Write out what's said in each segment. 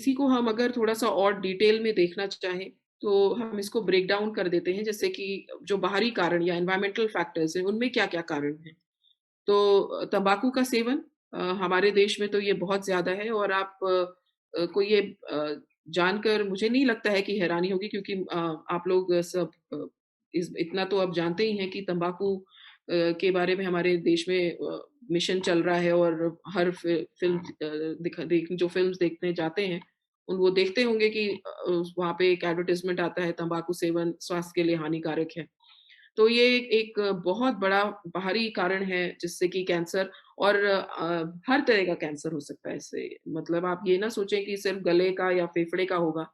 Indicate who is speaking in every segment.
Speaker 1: इसी को हम अगर थोड़ा-सा और डिटेल में देखना चाहें, तो हम इसको ब्रेक डाउन कर देते हैं, जैसे कि जो बाहरी कारण या एनवायरमेंटल फैक्टर्स हैं, उनमें क्या-क्या कारण हैं। तो तंबाकू का सेवन हमारे देश में तो ये बहुत ज़्यादा है और आप को ये जानकर मुझे नहीं लगता है कि हैरानी होगी, क्योंकि आप लोग सब इस इतना तो अब जानते ही हैं कि तंबाकू के बारे में हमारे देश में मिशन चल रहा है और हर फ़िल्म दिखा देख जो फ़िल्म्स देखने जाते हैं, उन वो देखते होंगे कि वहाँ पे एक एडवर्टाइज़मेंट आता है, तंबाकू सेवन स्वास्थ्य के लिए हानिकारक है। तो ये एक बहुत बड़ा बाहरी कारण है जिससे कि कैंसर और हर तरह का कैंसर हो सकता है इससे। मतलब आप ये ना सोचें कि सिर्फ़ गले का या फेफड़े का होगा।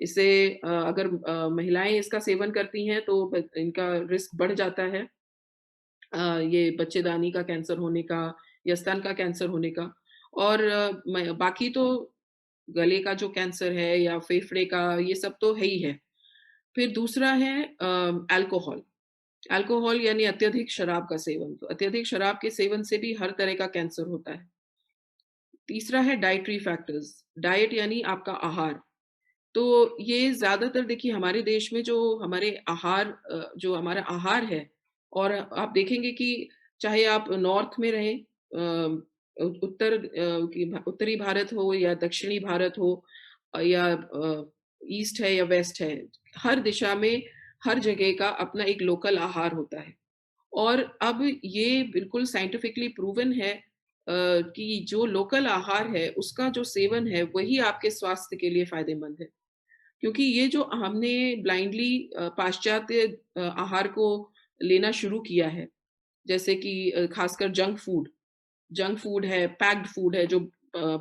Speaker 1: इससे अगर महिलाएँ इसका सेवन करती हैं तो ब इनका रिस्क बढ़ जाता है। ये बच्चेदानी का कैंसर होने का या स्तन का कैंसर होने का और मैं बाकी तो गले का जो कैंसर है या फेफड़े का, ये सब तो है ही है। फिर दूसरा है अल्कोहल। अल्कोहल यानी अत्यधिक शराब का सेवन, तो अत्यधिक शराब के सेवन से भी हर तरह का कैंसर होता है। तीसरा है डाइटरी फैक्टर्स, डाइट यानी आपका आहार। तो ये ज़्यादातर देखिए हमारे देश में जो हमारे जो हमारा आहार है और आप देखेंगे कि चाहे आप नॉर्थ में रहें उत्तरी भारत हो या दक्षिणी भारत हो या ईस्ट है या वेस्ट है, हर दिशा में, हर जगह का अपना एक लोकल आहार होता है। और अब ये बिल्कुल साइंटिफिकली प्रूवन है कि जो लोकल आहार है, उसका जो सेवन है, वही आपके स्वास्थ्य के लिए फ़ायदेमंद है। क्योंकि ये जो हमने ब्लाइंडली पाश्चात्य आहार को लेना शुरू किया है, जैसे कि खासकर जंक फूड है, पैक्ड फूड है, जो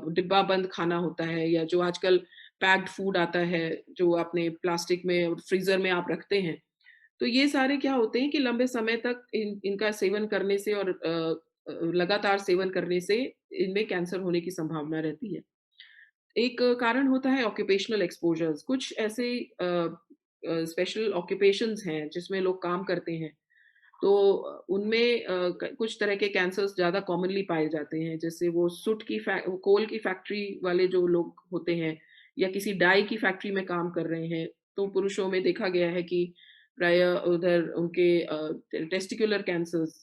Speaker 1: डिब्बा बंद खाना होता है या जो आजकल पैक्ड फूड आता है, जो आपने प्लास्टिक में और फ्रीज़र में आप रखते हैं। तो ये सारे क्या होते हैं कि लंबे समय तक इनका सेवन करने से और लगातार सेवन करने से इनमें कैंसर होने की संभावना रहती है। एक कारण होता है ऑक्यूपेशनल एक्सपोज़र्स, कुछ ऐसे स्पेशल ऑक्यूपेशंस हैं जिसमें लोग काम करते हैं। तो उनमें कुछ तरह के कैंसर्स ज़्यादा कॉमनली पाए जाते हैं, जैसे वो कोल की फैक्ट्री वाले जो लोग होते हैं या किसी डाई की फैक्ट्री में काम कर रहे हैं, तो पुरुषों में देखा गया है कि प्रायः उधर उनके टेस्टिकुलर कैंसर्स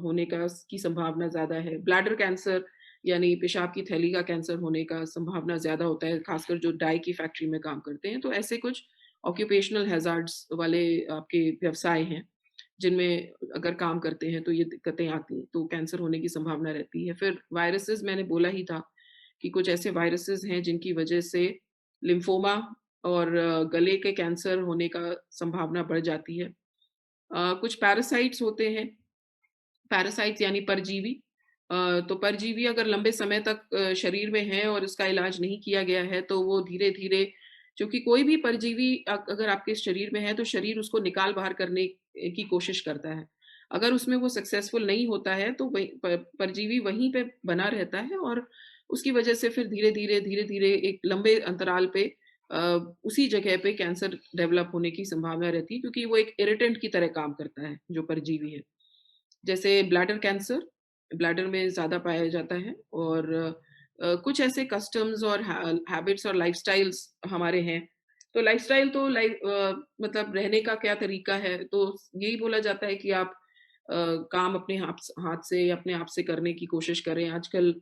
Speaker 1: होने की संभावना ज़्यादा है। ब्लैडर कैंसर यानी पेशाब की थैली का कैंसर होने का संभावना ज़्यादा होता है, खासकर जो डाई की फैक्ट्री में काम करते हैं। तो ऐसे कुछ ऑक्यूपेशनल हैज़ार्ड्स वाले आपके व्यवसाय हैं। जिनमें अगर काम करते हैं तो ये दिक्कतें आती हैं, तो कैंसर होने की संभावना रहती है। फिर वायरसेस मैंने बोला ही था कि कुछ ऐसे वायरसेस हैं जिनकी वजह से लिम्फोमा और गले के कैंसर होने का संभावना बढ़ जाती है। कुछ पैरासाइट्स होते हैं, पैरासाइट्स यानी परजीवी। तो परजीवी अगर लंबे समय तक शरीर में है और उसका इलाज नहीं किया गया है, तो वो धीरे-धीरे, क्योंकि कोई भी परजीवी अगर आपके शरीर में है, तो शरीर उसको निकाल बाहर करने की कोशिश करता है। अगर उसमें वो सक्सेसफुल नहीं होता है, तो वही परजीवी वहीं पे बना रहता है और उसकी वजह से फिर धीरे-धीरे एक लंबे अंतराल पे अ, उसी जगह पे कैंसर डेवलप होने की संभावना रहती है, क्योंकि वो एक इरिटेंट की तरह काम करता है, जो परजीवी है। जैसे ब्लैडर कैंसर, ब्लैडर में ज़्यादा पाया जाता है और कुछ ऐसे कस्टम्स और हैबिट्स और लाइफ़स्टाइल्स हमारे हैं। तो लाइफ़स्टाइल तो मतलब रहने का क्या तरीका है, तो यही बोला जाता है कि आप काम अपने हाथ हाथ से या अपने आप से करने की कोशिश करें। आजकल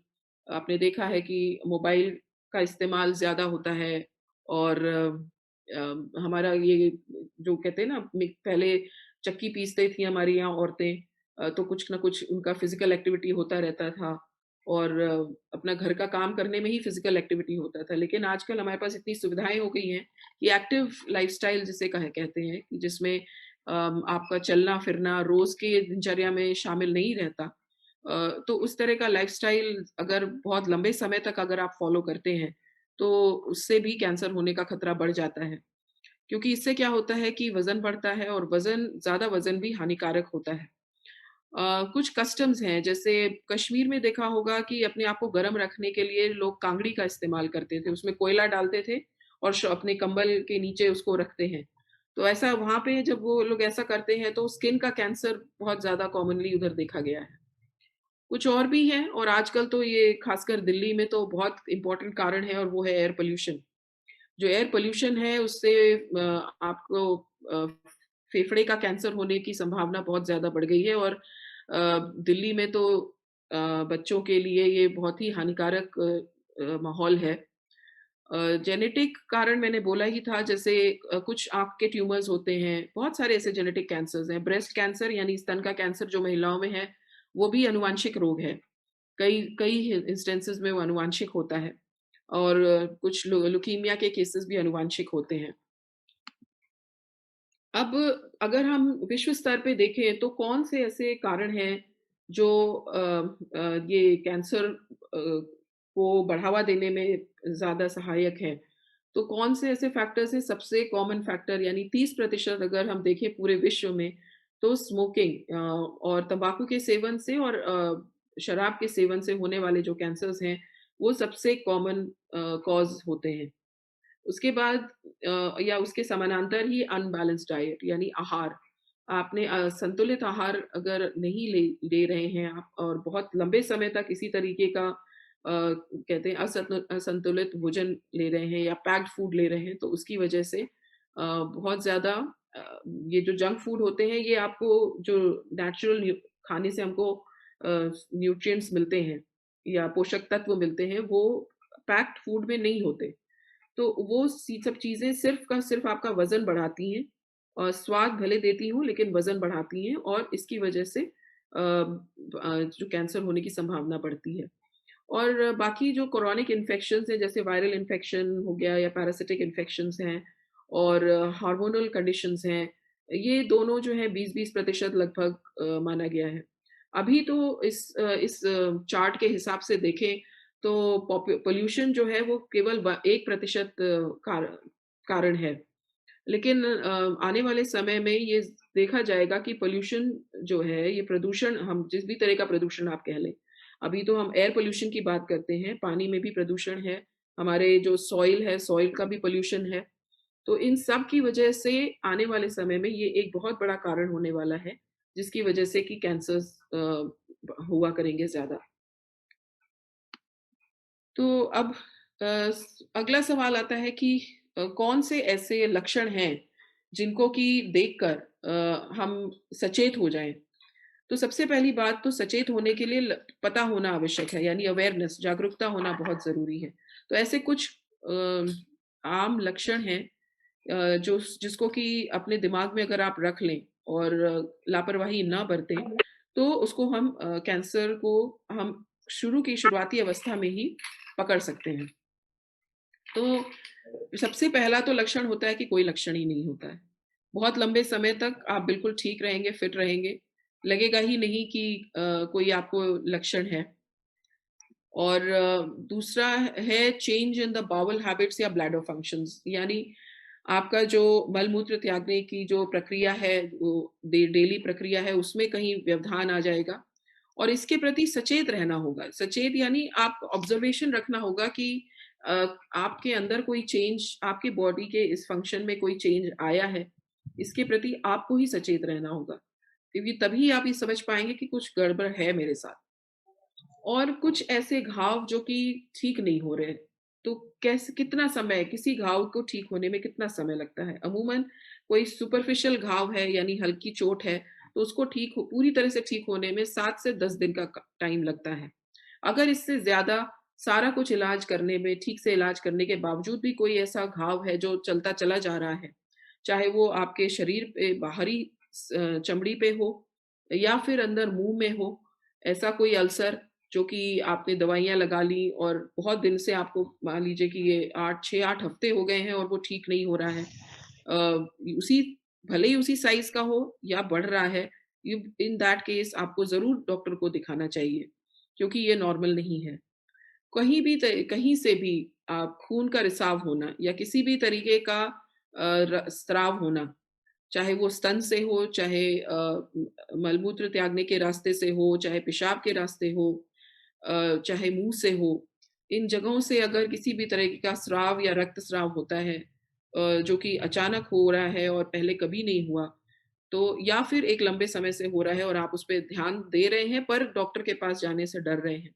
Speaker 1: आपने देखा है कि मोबाइल का इस्तेमाल ज़्यादा होता है और हमारा ये जो कहते हैं ना, पहले चक्की पीसती थी हमारी यहाँ औरतें, तो कुछ ना कुछ उनका फिज़िकल एक्टिविटी होता रहता था और अपना घर का काम करने में ही फिज़िकल एक्टिविटी होता था। लेकिन आजकल हमारे पास इतनी सुविधाएँ हो गई हैं कि एक्टिव लाइफ़स्टाइल जिसे कहते हैं कि जिसमें आपका चलना-फिरना रोज़ की दिनचर्या में शामिल नहीं रहता। तो उस तरह का लाइफ़स्टाइल अगर बहुत लंबे समय तक अगर आप फ़ॉलो करते हैं, तो उससे भी कैंसर होने का खतरा बढ़ जाता है। क्योंकि इससे क्या होता है कि वज़न बढ़ता है और ज़्यादा वज़न भी हानिकारक होता है। कुछ कस्टम्स हैं, जैसे कश्मीर में देखा होगा कि अपने आप को गर्म रखने के लिए लोग कांगड़ी का इस्तेमाल करते थे, उसमें कोयला डालते थे और अपने कंबल के नीचे उसको रखते हैं। तो ऐसा वहाँ पे जब वो लोग ऐसा करते हैं तो स्किन का कैंसर बहुत ज़्यादा कॉमनली उधर देखा गया है। कुछ और भी हैं और आजकल तो ये खासकर दिल्ली में तो बहुत इम्पोर्टेंट कारण है और वो है एयर पॉल्यूशन। जो एयर पॉल्यूशन है उससे आपको अ, फेफड़े का कैंसर होने की संभावना बहुत ज़्यादा बढ़ गई है और दिल्ली में तो बच्चों के लिए ये बहुत ही हानिकारक माहौल है। जेनेटिक कारण मैंने बोला ही था जैसे कुछ आँख के ट्यूमर्स होते हैं, बहुत सारे ऐसे जेनेटिक कैंसर्स हैं। ब्रेस्ट कैंसर यानी स्तन का कैंसर जो महिलाओं में है, वो भी आनुवांशिक रोग है। कई कई इंस्टेंसेस में वो आनुवांशिक होता है और कुछ ल्यूकीमिया के केसेस भी आनुवांशिक होते हैं। अब अगर हम विश्व स्तर पे देखें तो कौन से ऐसे कारण हैं जो ये कैंसर को बढ़ावा देने में ज़्यादा सहायक हैं। तो कौन से ऐसे फैक्टर्स हैं सबसे कॉमन फैक्टर यानी 30% अगर हम देखें पूरे विश्व में तो स्मोकिंग और तंबाकू के सेवन से और शराब के सेवन से होने वाले जो कैंसर्स हैं, वो सबसे कॉमन कॉज़ होते हैं। उसके बाद या उसके समानांतर ही अनबैलेंस्ड डाइट यानी आहार। आपने संतुलित आहार अगर नहीं ले रहे हैं आप और बहुत लंबे समय तक इसी तरीके का कहते हैं असंतुलित भोजन ले रहे हैं या पैक्ड फूड ले रहे हैं, तो उसकी वजह से बहुत ज़्यादा ये जो जंक फूड होते हैं, ये आपको जो नेचुरल खाने से हमको न्यूट्रिएंट्स मिलते हैं या पोषक तत्व मिलते हैं, वो पैक्ड फूड में नहीं होते। तो वो सी सब चीज़ें सिर्फ़ का सिर्फ़ आपका वज़न बढ़ाती हैं और स्वाद भले देती हों लेकिन वज़न बढ़ाती हैं और इसकी वज़ह से जो कैंसर होने की संभावना बढ़ती है। और बाकी जो क्रोनिक इन्फेक्शंस हैं जैसे वायरल इन्फेक्शन हो गया या पैरासिटिक इन्फेक्शंस हैं और हार्मोनल कंडीशंस हैं, ये दोनों जो है 20-20% लगभग माना गया है। अभी तो इस चार्ट के हिसाब से देखें तो पॉल्यूशन जो है वो केवल 1% कारण है। लेकिन आने वाले समय में ये देखा जाएगा कि पॉल्यूशन जो है, ये प्रदूषण हम जिस भी तरह का प्रदूषण आप कह लें। अभी तो हम एयर पॉल्यूशन की बात करते हैं, पानी में भी प्रदूषण है, हमारे जो सॉइल है, सॉइल का भी पॉल्यूशन है। तो इन सब की वजह से आने वाले समय में ये एक बहुत बड़ा कारण होने वाला है, जिसकी वजह से कि कैंसर्स हुआ करेंगे ज़्यादा। तो अब अगला सवाल आता है कि कौन से ऐसे लक्षण हैं जिनको कि देखकर हम सचेत हो जाएँ? तो सबसे पहली बात तो सचेत होने के लिए पता होना आवश्यक है यानी अवेयरनेस जागरूकता होना बहुत ज़रूरी है। तो ऐसे कुछ आम लक्षण हैं जो जिसको कि अपने दिमाग में अगर आप रख लें और लापरवाही ना बरतें, तो उसको हम कैंसर को हम शुरुआती अवस्था में ही पकड़ सकते हैं। तो सबसे पहला तो लक्षण होता है कि कोई लक्षण ही नहीं होता है। बहुत लंबे समय तक आप बिल्कुल ठीक रहेंगे, फिट रहेंगे, लगेगा ही नहीं कि कोई आपको लक्षण है। और दूसरा है change in the bowel habits या ब्लैडर फंक्शंस यानी आपका जो मल-मूत्र त्यागने की जो प्रक्रिया है, वो डेली प्रक्रिया है, उसमें कहीं व्यवधान आ जाएगा और इसके प्रति सचेत रहना होगा। सचेत यानी आप ऑब्ज़र्वेशन रखना होगा कि अ, आपके अंदर कोई चेंज आपकी बॉडी के इस फंक्शन में कोई चेंज आया है, इसके प्रति आपको ही सचेत रहना होगा। क्योंकि तभी आप ये समझ पाएँगे कि कुछ गड़बड़ है मेरे साथ। और कुछ ऐसे घाव जो कि ठीक नहीं हो रहे, तो कैसे कितना समय किसी घाव को ठीक होने में कितना समय लगता है? अमूमन कोई सुपरफिशियल घाव है यानी हल्की चोट है, तो उसको ठीक हो पूरी तरह से ठीक होने में 7 से 10 दिन का क टाइम लगता है। अगर इससे ज़्यादा सारा कुछ इलाज करने में ठीक से इलाज करने के बावजूद भी कोई ऐसा घाव है जो चलता चला जा रहा है, चाहे वो आपके शरीर पे बाहरी चमड़ी पे हो या फिर अंदर मुँह में हो, ऐसा कोई अल्सर जो कि आपने दवाइयाँ लगा ली और बहुत दिन से आपको मान लीजिए कि ये 8 6-8 हफ्ते हो गए हैं और वो ठीक नहीं हो रहा है। उसी भले ही उसी साइज़ का हो या बढ़ रहा है, यू इन दैट केस आपको ज़रूर डॉक्टर को दिखाना चाहिए, क्योंकि ये नॉर्मल नहीं है। कहीं से भी खून का रिसाव होना या किसी भी तरीके का स्राव होना, चाहे वो स्तन से हो, चाहे मलमूत्र त्यागने के रास्ते से हो, चाहे पेशाब के रास्ते हो, चाहे मुँह से हो, इन जगहों से अगर किसी भी तरह का स्राव या रक्तस्राव होता है जो कि अचानक हो रहा है और पहले कभी नहीं हुआ, तो या फिर एक लंबे समय से हो रहा है और आप उस पे ध्यान दे रहे हैं पर डॉक्टर के पास जाने से डर रहे हैं।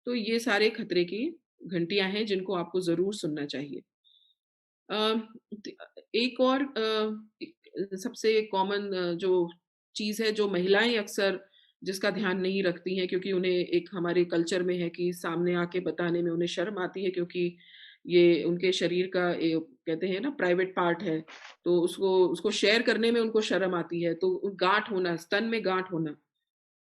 Speaker 1: तो ये सारे खतरे की घंटियाँ हैं जिनको आपको ज़रूर सुनना चाहिए। अ, द एक और सबसे कॉमन जो चीज़ है, जो महिलाएँ अक्सर जिसका ध्यान नहीं रखती हैं, क्योंकि उन्हें एक हमारे कल्चर में है कि सामने आके बताने में उन्हें शर्म आती है, क्योंकि ये उनके शरीर का कहते हैं ना प्राइवेट पार्ट है, तो उसको उसको शेयर करने में उनको शर्म आती है। तो गाँठ होना, स्तन में गाँठ होना,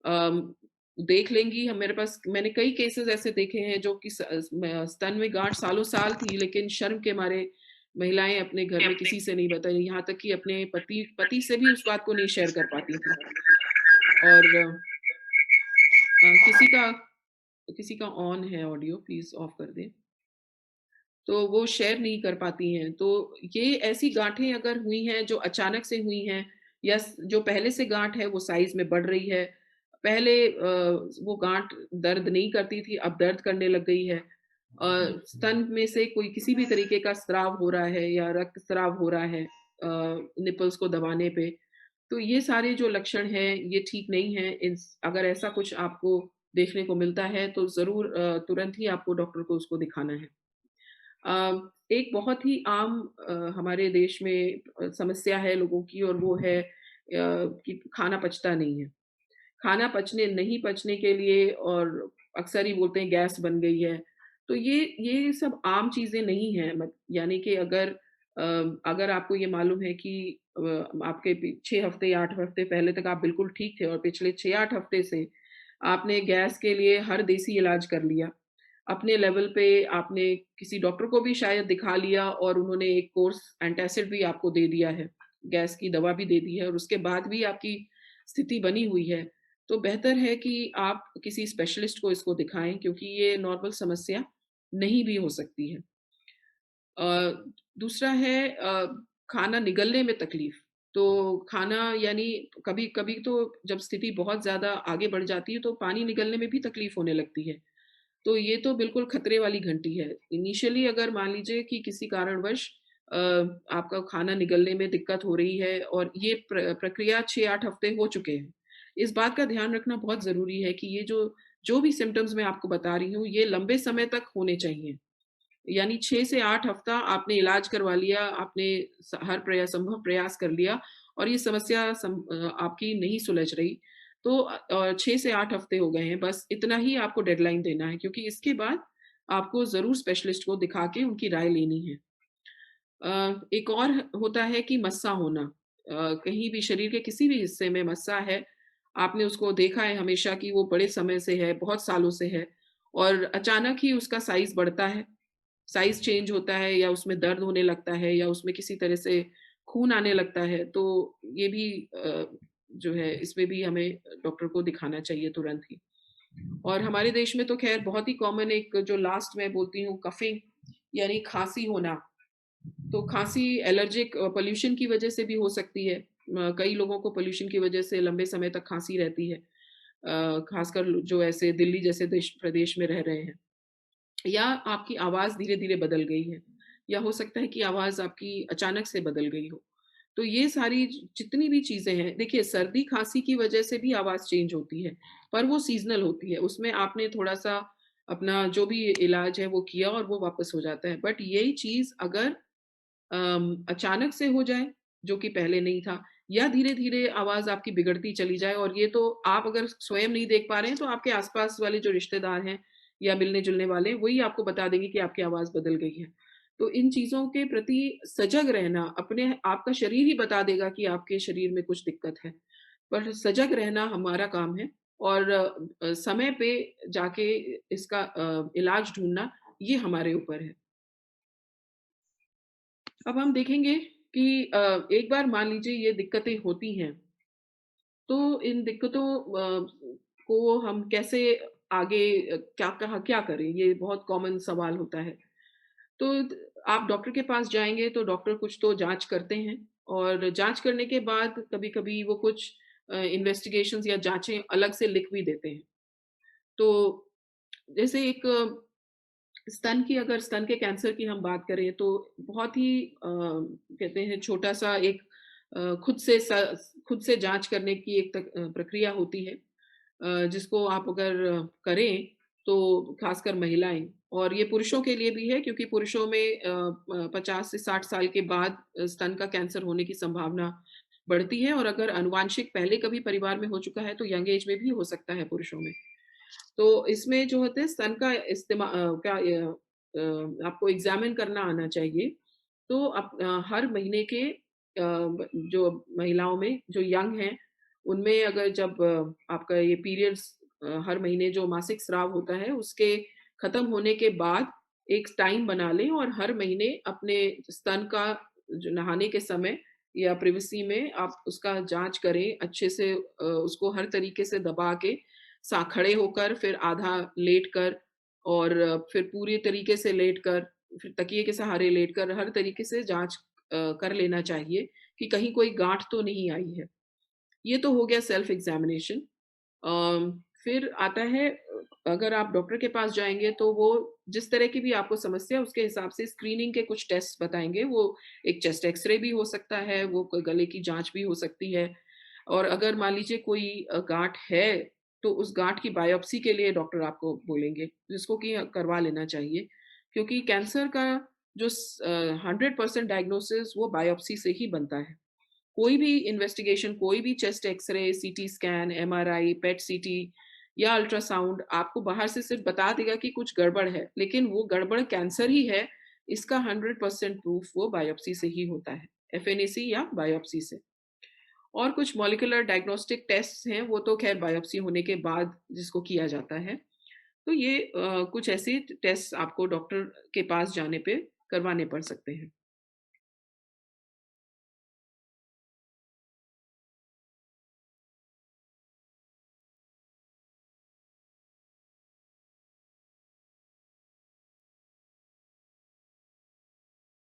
Speaker 1: अम, देख लेंगी हम मेरे पास मैंने कई केसेज़ ऐसे देखे हैं जो कि स्तन में गाँठ सालों-साल थी, लेकिन शर्म के मारे महिलाएँ अपने घर में किसी से नहीं बताई, यहाँ तक कि अपने पति पति से भी उस बात को नहीं शेयर कर पाती थीं। और किसी का ऑन है ऑडियो, प्लीज़ ऑफ कर दें। तो वो शेयर नहीं कर पाती हैं। तो ये ऐसी गाँठें अगर हुई हैं जो अचानक से हुई हैं, या जो पहले से गाँठ है वो साइज़ में बढ़ रही है। पहले वो गाँठ दर्द नहीं करती थी, अब दर्द करने लग गई है। स्तन में से कोई किसी भी तरीके का स्राव हो रहा है या रक्तस्राव हो रहा है निपल्स को दबाने पे। तो ये सारे जो लक्षण हैं, ये ठीक नहीं हैं। अगर ऐसा कुछ आपको देखने को मिलता है तो ज़रूर तुरंत ही आपको डॉक्टर को उसको दिखाना है। एक बहुत ही आम हमारे देश में समस्या है लोगों की, और वो है कि खाना पचता नहीं है। खाना नहीं पचने के लिए, और अक्सर ही बोलते हैं गैस बन गई है। तो ये सब आम चीज़ें नहीं हैं, यानी कि अ, अगर आपको ये मालूम है कि आपके 6 हफ्ते या 8 हफ्ते पहले तक आप बिल्कुल ठीक थे, और पिछले 6-8 हफ्ते से आपने गैस के लिए हर देसी इलाज कर लिया। अपने लेवल पे आपने किसी डॉक्टर को भी शायद दिखा लिया, और उन्होंने एक कोर्स एंटासिड भी आपको दे दिया है, गैस की दवा भी दे दी है, और उसके बाद भी आपकी स्थिति बनी हुई है। तो बेहतर है कि आप किसी स्पेशलिस्ट को इसको दिखाएँ, क्योंकि ये नॉर्मल समस्या नहीं भी हो सकती है। अ, दूसरा है खाना निगलने में तकलीफ़। तो खाना यानी कभी-कभी तो जब स्थिति बहुत ज़्यादा आगे बढ़ जाती है, तो पानी निगलने में भी तकलीफ़ होने लगती है। तो ये तो बिल्कुल खतरे वाली घंटी है। इनिशियली अगर मान लीजिए कि किसी कारणवश अ, आपका खाना निगलने में दिक्कत हो रही है, और ये प्रक्रिया 6-8 हफ्ते हो चुके हैं। इस बात का ध्यान रखना बहुत ज़रूरी है कि ये जो जो भी सिम्पटम्स मैं आपको बता रही हूँ, ये लंबे समय तक होने चाहिए। यानी 6 से 8 हफ्ता आपने इलाज करवा लिया, आपने हर संभव प्रयास कर लिया, और ये समस्या आपकी नहीं सुलझ रही, तो 6 से 8 हफ्ते हो गए हैं, बस इतना ही आपको डेडलाइन देना है, क्योंकि इसके बाद आपको ज़रूर स्पेशलिस्ट को दिखा के उनकी राय लेनी है। एक और होता है कि मस्सा होना। कहीं भी शरीर के किसी भी हिस्से में मस्सा है, आपने उसको देखा है हमेशा कि वो बड़े समय से है, बहुत सालों से है, और अचानक ही उसका साइज़ बढ़ता है, साइज़ चेंज होता है, या उसमें दर्द होने लगता है, या उसमें किसी तरह से खून आने लगता है, तो ये भी जो है इसमें भी हमें डॉक्टर को दिखाना चाहिए तुरंत ही। और हमारे देश में तो ख़ैर बहुत ही कॉमन एक जो लास्ट मैं बोलती हूँ कफ़िंग, यानी खाँसी होना। तो खाँसी एलर्जिक पॉल्यूशन की वज़ह से भी हो सकती है। कई लोगों को पॉल्यूशन की वज़ह से लंबे समय तक खाँसी रहती है। ख़ासकर जो ऐसे दिल्ली जैसे देश प्रदेश में रह रहे हैं। या आपकी आवाज़ धीरे-धीरे बदल गई है, या हो सकता है कि आवाज़ आपकी अचानक से बदल गई हो। तो ये सारी जितनी भी चीज़ें हैं, देखिए सर्दी-खाँसी की वजह से भी आवाज़ चेंज होती है, पर वो सीज़नल होती है। उसमें आपने थोड़ा-सा अपना जो भी इलाज है वो किया, और वो वापस हो जाता है। बट यही चीज़ अगर अचानक से हो जाए, जो कि पहले नहीं था, या धीरे-धीरे आवाज़ आपकी बिगड़ती चली जाए, और ये तो आप अगर स्वयं नहीं देख पा रहे हैं, तो आपके आस-पास वाले जो रिश्तेदार हैं या मिलने-जुलने वाले, वही आपको बता देंगे कि आपकी आवाज़ बदल गई है। तो इन चीज़ों के प्रति सजग रहना, अपने आपका शरीर ही बता देगा कि आपके शरीर में कुछ दिक्कत है। पर सजग रहना हमारा काम है, और समय पे जाके इसका इलाज ढूँढना, ये हमारे ऊपर है। अब हम देखेंगे कि एक बार मान लीजिए ये दिक्कतें होती हैं, तो इन दिक्कतों को हम कैसे आगे क्या करें? ये बहुत कॉमन सवाल होता है। तो आप डॉक्टर के पास जाएँगे तो डॉक्टर कुछ तो जाँच करते हैं, और जाँच करने के बाद कभी-कभी वो कुछ इन्वेस्टिगेशंस या जाँचें अलग से लिख भी देते हैं। तो जैसे एक स्तन के कैंसर की हम बात करें, तो बहुत ही कहते हैं छोटा-सा एक खुद से जाँच करने की एक प्रक्रिया होती है, जिसको आप अगर करें तो खासकर महिलाएँ और ये पुरुषों के लिए भी है क्योंकि पुरुषों में 50 से 60 साल के बाद स्तन का कैंसर होने की संभावना बढ़ती है और अगर आनुवांशिक पहले कभी परिवार में हो चुका है, तो यंग एज में भी हो सकता है पुरुषों में। तो इसमें जो होता है स्तन का आपको एग्ज़ामिन करना आना चाहिए। तो हर महीने के जो महिलाओं में जो यंग हैं, उनमें अगर जब आपका ये पीरियड्स हर महीने जो मासिक स्राव होता है, उसके खत्म होने के बाद एक टाइम बना लें और हर महीने अपने स्तन का जो नहाने के समय या प्रिवेसी में आप उसका जाँच करें, अच्छे से उसको हर तरीके से दबा के खड़े होकर, फिर आधा लेटकर और फिर पूरी तरीके से लेटकर, फिर तकिए के सहारे लेटकर हर तरीके से जाँच कर लेना चाहिए कि कहीं कोई गाँठ तो नहीं आई है। ये तो हो गया सेल्फ एग्ज़ामिनेशन। फिर आता है अगर आप डॉक्टर के पास जाएँगे तो वो जिस तरह की भी आपको समस्या है उसके हिसाब से स्क्रीनिंग के कुछ टेस्ट बताएँगे। वो एक चेस्ट एक्स-रे भी हो सकता है, वो कोई गले की जाँच भी हो सकती है और अगर मान लीजिए कोई गाँठ है, तो उस गाँठ की बायोप्सी के लिए डॉक्टर आपको बोलेंगे, जिसको कि करवा लेना चाहिए। क्योंकि कैंसर का जो 100% डायग्नोसिस वो बायोप्सी से ही बनता है। कोई भी इन्वेस्टिगेशन, कोई भी chest x ray, CT scan, MRI, PET CT या अल्ट्रासाउंड आपको बाहर से सिर्फ बता देगा कि कुछ गड़बड़ है, लेकिन वो गड़बड़ कैंसर ही है, इसका 100% प्रूफ वो बायोप्सी से ही होता है, एफएनएसी या बायोप्सी से। और कुछ मॉलिक्यूलर डायग्नोस्टिक टेस्ट्स हैं, वो तो ख़ैर बायोप्सी होने के बाद जिसको किया जाता है। तो ये कुछ ऐसे टेस्ट आपको डॉक्टर के पास जाने पे करवाने पड़ सकते हैं।